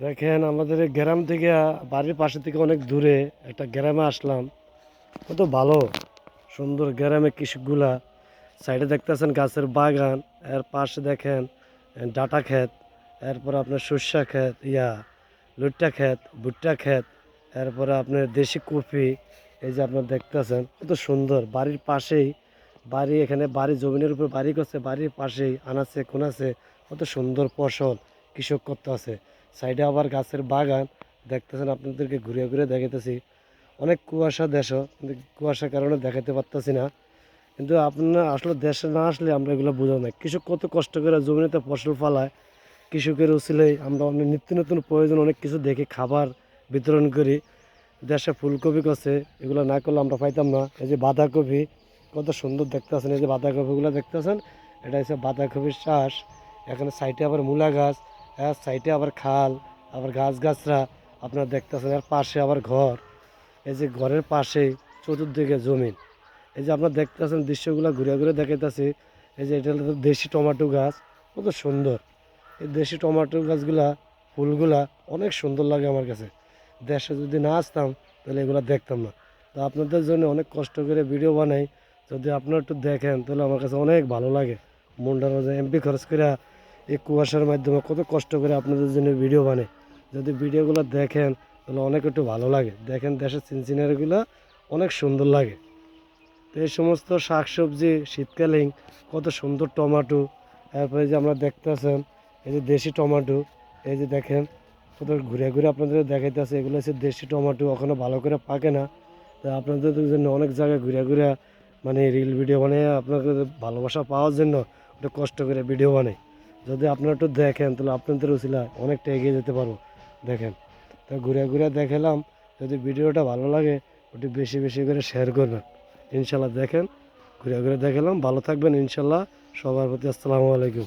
দেখেন আমাদের এই গ্রাম থেকে বাড়ির পাশে থেকে অনেক দূরে একটা গ্রামে আসলাম। কত ভালো সুন্দর গ্রামে কৃষকগুলা সাইডে দেখতেছেন গাছের বাগান, এর পাশে দেখেন ডাটা ক্ষেত, এরপরে আপনার সর্ষা ক্ষেত, লুট্টা ক্ষেত, ভুট্টা ক্ষেত, এরপরে আপনার দেশি কফি। এই যে আপনার দেখতেছেন কত সুন্দর বাড়ির পাশেই বাড়ি, এখানে বাড়ি জমিনের উপর বাড়ি করছে, বাড়ির পাশেই আনাচে কোনাচে কত সুন্দর ফসল কৃষক করতে আছে। সাইডে আবার গাছের বাগান দেখতেছেন, আপনাদেরকে ঘুরে ঘুরে দেখাইতেছি। অনেক কুয়াশা দেশ, কিন্তু কুয়াশার কারণে দেখাতে পারতেছি না। কিন্তু আপনারা আসলে দেশে না আসলে আমরা এগুলো বোঝা না, কৃষক কত কষ্ট করে জমিতে ফসল ফলায়। কৃষকের উচিলেই আমরা অনেক নিত্য নতুন প্রয়োজন অনেক কিছু দেখে খাবার বিতরণ করি। দেশে ফুলকপি করছে, এগুলো না করলে আমরা পাইতাম না। এই যে বাঁধাকপি কত সুন্দর দেখতেছেন, এই যে বাঁধাকপিগুলো দেখতেছেন, এটা হচ্ছে বাঁধাকপির চাষ। এখানে সাইডে আবার মূলা গাছ, সাইডে আবার খাল, আবার গাছরা আপনারা দেখতেছেন। এর পাশে আবার ঘর, এই যে ঘরের পাশেই চতুর্দিকে জমিন। এই যে আপনারা দেখতেছেন দৃশ্যগুলো ঘুরে ঘুরে দেখাইতেছি। এই যে এটা হলো দেশি টমেটো গাছ, কত সুন্দর। এই দেশি টমেটো গাছগুলা ফুলগুলা অনেক সুন্দর লাগে আমার কাছে। দেশে যদি না আসতাম তাহলে এগুলো দেখতাম না। তো আপনাদের জন্য অনেক কষ্ট করে ভিডিও বানাই, যদি আপনারা একটু দেখেন তাহলে আমার কাছে অনেক ভালো লাগে। মনটার মধ্যে এমপি খরচ করে এই কুয়াশার মাধ্যমে কত কষ্ট করে আপনাদের জন্য ভিডিও বানাই। যদি ভিডিওগুলো দেখেন তাহলে অনেক একটু ভালো লাগে। দেখেন দেশের সিনসিনারিগুলো অনেক সুন্দর লাগে। তো এই সমস্ত শাকসবজি শীতকালীন কত সুন্দর টমেটো, তারপরে যে আমরা দেখতেছেন এই যে দেশি টমেটো। এই যে দেখেন কত ঘুরে ঘুরে আপনাদের দেখাইতেছে, এগুলো হচ্ছে দেশি টমেটো, ওখানে ভালো করে পাকে না। তো আপনাদের জন্য অনেক জায়গায় ঘুরে ঘুরে মানে রিল ভিডিও বানিয়ে আপনাদের ভালোবাসা পাওয়ার জন্য একটু কষ্ট করে ভিডিও বানাই। যদি আপনারা একটু দেখেন তাহলে আপনাদের উচিলায় অনেকটা এগিয়ে যেতে পারবো। দেখেন, তো ঘুরে ঘুরে দেখালাম। যদি ভিডিওটা ভালো লাগে একটু বেশি বেশি করে শেয়ার করবেন ইনশাল্লাহ। দেখেন ঘুরে ঘুরে দেখালাম, ভালো থাকবেন ইনশাল্লাহ। সবার প্রতি আসসালামু আলাইকুম।